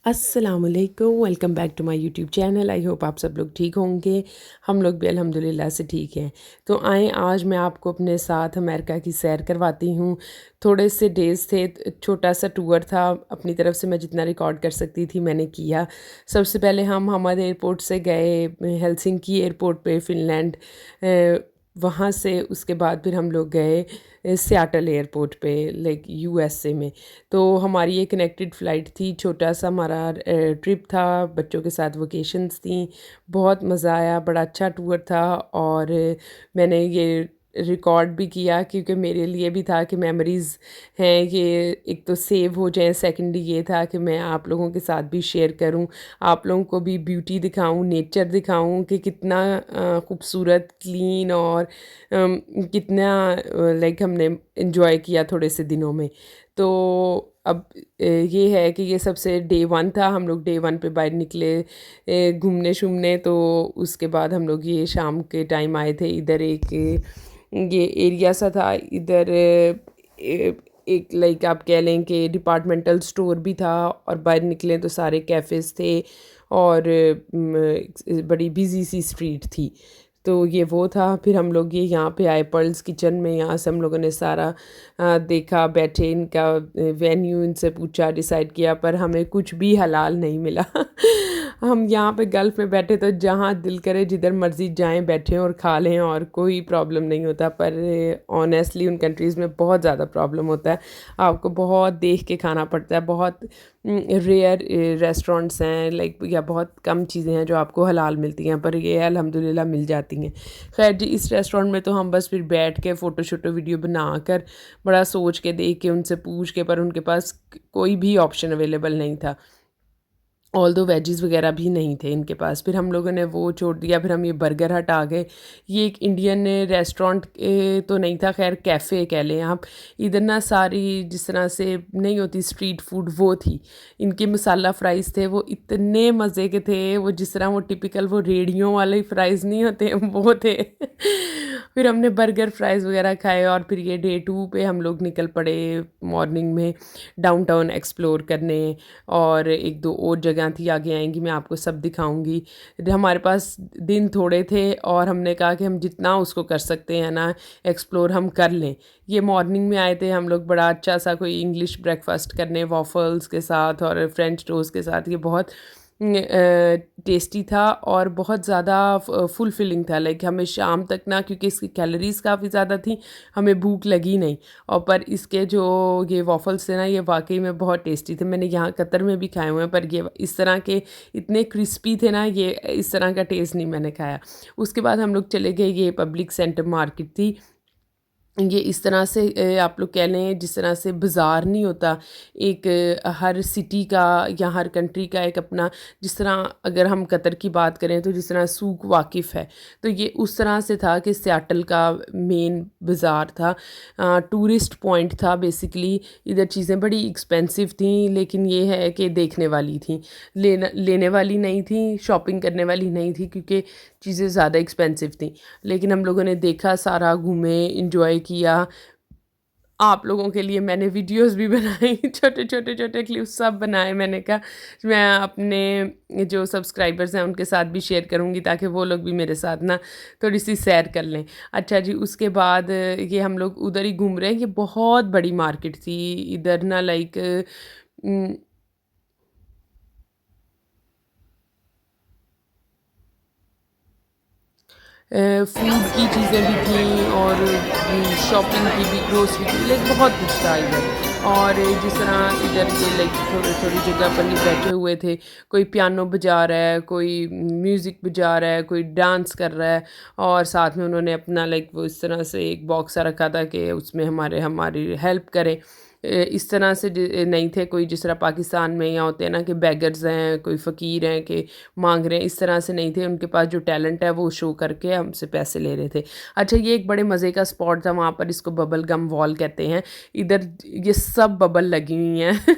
अस्सलामुअलैकुम, welcome back to my YouTube channel. I hope आप सब लोग ठीक होंगे। हम लोग भी अल्हम्दुलिल्लाह से ठीक हैं। तो आएँ आज मैं आपको अपने साथ अमेरिका की सैर करवाती हूँ। थोड़े से डेज़ थे, छोटा सा टूर था, अपनी तरफ से मैं जितना रिकॉर्ड कर सकती थी मैंने किया। सबसे पहले हम हमारे एयरपोर्ट से गए हेलसिंकी एयरपोर्ट पे फ़िनलैंड। वहाँ से उसके बाद फिर हम लोग गए सियाटल एयरपोर्ट पे, लाइक यूएसए में। तो हमारी ये कनेक्टेड फ़्लाइट थी, छोटा सा हमारा ट्रिप था, बच्चों के साथ वकेशंस थी। बहुत मज़ा आया, बड़ा अच्छा टूर था। और मैंने ये रिकॉर्ड भी किया क्योंकि मेरे लिए भी था कि मेमोरीज़ हैं ये, एक तो सेव हो जाएँ, सेकंडली ये था कि मैं आप लोगों के साथ भी शेयर करूं, आप लोगों को भी ब्यूटी दिखाऊं, नेचर दिखाऊं कि कितना खूबसूरत, क्लीन और कितना लाइक हमने इन्जॉय किया थोड़े से दिनों में। तो अब ये है कि ये सबसे डे वन था, हम लोग डे वन पे बाहर निकले घूमने शूमने। तो उसके बाद हम लोग ये शाम के टाइम आए थे इधर, एक ये एरिया सा था इधर, एक लाइक आप कह लें कि डिपार्टमेंटल स्टोर भी था, और बाहर निकले तो सारे कैफ़ेज़ थे और बड़ी बिजी सी स्ट्रीट थी। तो ये वो था। फिर हम लोग ये यहाँ पे आए पर्ल्स किचन में, यहाँ से हम लोगों ने सारा देखा, बैठे, इनका वेन्यू इनसे पूछा, डिसाइड किया, पर हमें कुछ भी हलाल नहीं मिला। हम यहाँ पे गल्फ़ में बैठे तो जहाँ दिल करे जिधर मर्ज़ी जाएं, बैठें और खा लें और कोई प्रॉब्लम नहीं होता। पर ऑनेस्टली उन कंट्रीज़ में बहुत ज़्यादा प्रॉब्लम होता है, आपको बहुत देख के खाना पड़ता है। बहुत रेयर रेस्टोरेंट्स हैं लाइक, या बहुत कम चीज़ें हैं जो आपको हलाल मिलती हैं, पर ये अल्हम्दुलिल्लाह मिल जाती हैं। खैर जी, इस रेस्टोरेंट में तो हम बस फिर बैठ के फ़ोटो शोटो वीडियो बना कर, बड़ा सोच के देख के उनसे पूछ के, पर उनके पास कोई भी ऑप्शन अवेलेबल नहीं था। ऑल दो वेजीज़ वगैरह भी नहीं थे इनके पास। फिर हम लोगों ने वो छोड़ दिया, फिर हम ये बर्गर हट आ गए। ये एक इंडियन रेस्टोरेंट तो नहीं था, खैर कैफ़े कह लें आप। इधर ना सारी जिस तरह से नहीं होती स्ट्रीट फूड, वो थी। इनके मसाला फ़्राइज़ थे, वो इतने मज़े के थे, वो जिस तरह वो टिपिकल वो रेहड़ियों वाले फ़्राइज़ नहीं होते वो थे। फिर हमने बर्गर फ़्राइज़ वगैरह खाए और फिर ये डे 2 पे हम लोग निकल पड़े मॉर्निंग में डाउनटाउन एक्सप्लोर करने। और एक दो और जगह थी, आगे आएँगी मैं आपको सब दिखाऊँगी। हमारे पास दिन थोड़े थे और हमने कहा कि हम जितना उसको कर सकते हैं ना एक्सप्लोर, हम कर लें। ये मॉर्निंग में आए थे हम लोग, बड़ा अच्छा सा कोई इंग्लिश ब्रेकफ़ास्ट करने वॉफ़ल्स के साथ और फ्रेंच टोस्ट के साथ। ये बहुत टेस्टी था और बहुत ज़्यादा फुलफिलिंग था। लाइक हमें शाम तक ना, क्योंकि इसकी कैलोरीज़ काफ़ी ज़्यादा थी, हमें भूख लगी नहीं। और पर इसके जो ये वॉफ़ल्स थे ना, ये वाक़ई में बहुत टेस्टी थे। मैंने यहाँ कतर में भी खाए हुए हैं, पर ये इस तरह के इतने क्रिस्पी थे ना, ये इस तरह का टेस्ट नहीं मैंने खाया। उसके बाद हम लोग चले गए, ये पब्लिक सेंटर मार्केट थी। ये इस तरह से आप लोग कह लें जिस तरह से बाज़ार नहीं होता एक, हर सिटी का या हर कंट्री का एक अपना, जिस तरह अगर हम कतर की बात करें तो जिस तरह सूक वाकिफ़ है, तो ये उस तरह से था कि सियाटल का मेन बाज़ार था। टूरिस्ट पॉइंट था बेसिकली। इधर चीज़ें बड़ी एक्सपेंसिव थी, लेकिन ये है कि देखने वाली थी, लेने वाली नहीं थी, शॉपिंग करने वाली नहीं थी, क्योंकि चीज़ें ज़्यादा एक्सपेंसिव थी। लेकिन हम लोगों ने देखा, सारा घूमे, इंजॉय किया। आप लोगों के लिए मैंने वीडियोस भी बनाई, छोटे क्लिप्स सब बनाए। मैंने कहा मैं अपने जो सब्सक्राइबर्स हैं उनके साथ भी शेयर करूँगी, ताकि वो लोग भी मेरे साथ ना थोड़ी सी सैर कर लें। अच्छा जी, उसके बाद ये हम लोग उधर ही घूम रहे हैं। ये बहुत बड़ी मार्केट थी इधर ना, लाइक फूड की चीज़ें भी थीं और शॉपिंग की भी, ग्रोसरी की, लाइक बहुत कुछ था इधर। और जिस तरह इधर ये लाइक थोड़ी थोड़ी जगह पर ही बैठे हुए थे, कोई पियानो बजा रहा है, कोई म्यूज़िक बजा रहा है, कोई डांस कर रहा है। और साथ में उन्होंने अपना लाइक वो इस तरह से एक बॉक्स सा रखा था कि उसमें हमारी हेल्प करें। इस तरह से नहीं थे कोई जिस तरह पाकिस्तान में यहाँ होते हैं ना कि बेगर्स हैं, कोई फ़कीर हैं कि मांग रहे हैं, इस तरह से नहीं थे। उनके पास जो टैलेंट है वो शो करके हमसे पैसे ले रहे थे। अच्छा, ये एक बड़े मज़े का स्पॉट था वहाँ पर, इसको बबल गम वॉल कहते हैं। इधर ये सब बबल लगी हुई हैं।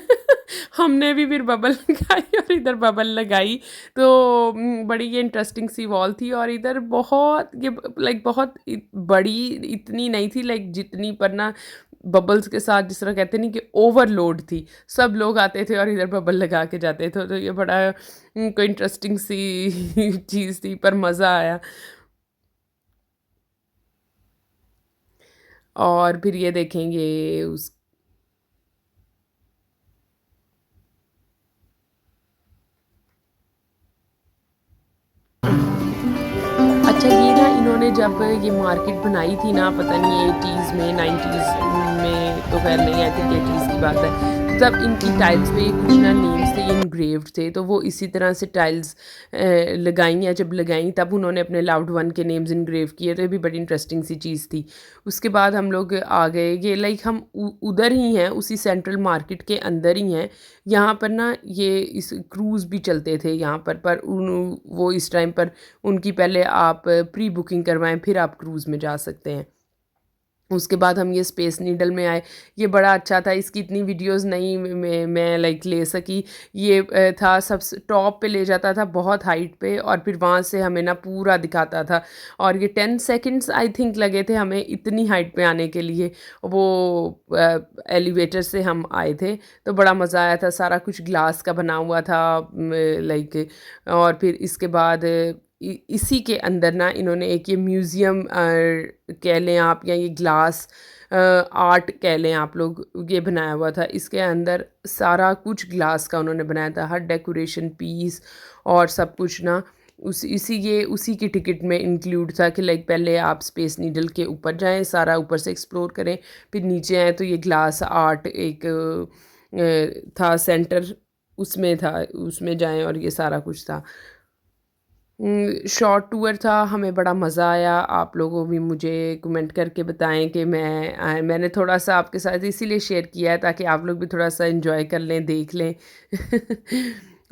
हमने भी फिर बबल लगाई और इधर बबल लगाई। तो बड़ी ये इंटरेस्टिंग सी वॉल थी। और इधर बहुत ये लाइक बहुत बड़ी इतनी नहीं थी लाइक जितनी, पर ना बबल्स के साथ, जिस तरह कहते नहीं कि ओवरलोड थी, सब लोग आते थे और इधर बबल लगा के जाते थे। तो ये बड़ा कोई इंटरेस्टिंग सी चीज़ थी, पर मज़ा आया। और फिर ये देखेंगे उस अच्छा, ये ना इन्होंने जब ये मार्केट बनाई थी ना, पता नहीं 80s में 90s में, तो खैर नहीं, आई थिंक 80s की बात है। तो तब इनकी टाइल्स पे कुछ ना नेम्स थे, ये इनग्रेव्ड थे, तो वो इसी तरह से टाइल्स लगाई या जब लगाई तब उन्होंने अपने लव्ड वन के नेम्स इनग्रेव किए। तो ये भी बड़ी इंटरेस्टिंग सी चीज़ थी। उसके बाद हम लोग आ गए, ये लाइक हम उधर ही हैं, उसी सेंट्रल मार्केट के अंदर ही हैं। यहाँ पर ना ये इस क्रूज़ भी चलते थे यहाँ पर वो इस टाइम पर उनकी पहले आप प्री बुकिंग करवाएँ, फिर आप क्रूज़ में जा सकते हैं। उसके बाद हम ये स्पेस नीडल में आए, ये बड़ा अच्छा था, इसकी इतनी वीडियोज़ नहीं मैं लाइक ले सकी। ये था सबसे टॉप पे ले जाता था, बहुत हाइट पे, और फिर वहाँ से हमें ना पूरा दिखाता था। और ये 10 सेकंड्स आई थिंक लगे थे हमें इतनी हाइट पे आने के लिए। वो एलिवेटर से हम आए थे, तो बड़ा मज़ा आया था। सारा कुछ ग्लास का बना हुआ था, लाइक। और फिर इसके बाद इसी के अंदर ना इन्होंने एक ये म्यूज़ियम कह लें आप, या ये ग्लास आर्ट कह लें आप लोग, ये बनाया हुआ था। इसके अंदर सारा कुछ ग्लास का उन्होंने बनाया था, हर डेकोरेशन पीस और सब कुछ ना उसी की टिकट में इंक्लूड था कि लाइक पहले आप स्पेस नीडल के ऊपर जाएं, सारा ऊपर से एक्सप्लोर करें, फिर नीचे आएँ तो ये ग्लास आर्ट एक था सेंटर, उसमें था, उसमें जाएं और ये सारा कुछ था। शॉर्ट टूर था, हमें बड़ा मज़ा आया। आप लोगों भी मुझे कमेंट करके बताएं कि मैंने थोड़ा-सा आपके साथ इसीलिए शेयर किया है ताकि आप लोग भी थोड़ा-सा एन्जॉय कर लें, देख लें।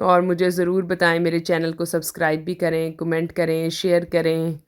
और मुझे ज़रूर बताएं, मेरे चैनल को सब्सक्राइब भी करें, कमेंट करें, शेयर करें।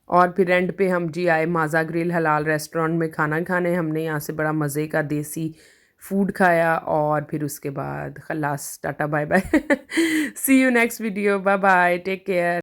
और फिर एंड पे हम जी आए माज़ा ग्रिल हलाल रेस्टोरेंट में खाना खाने। हमने यहाँ से बड़ा मज़े का देसी फूड खाया, और फिर उसके बाद खलास, tata bye bye. See you next video, bye bye, take care.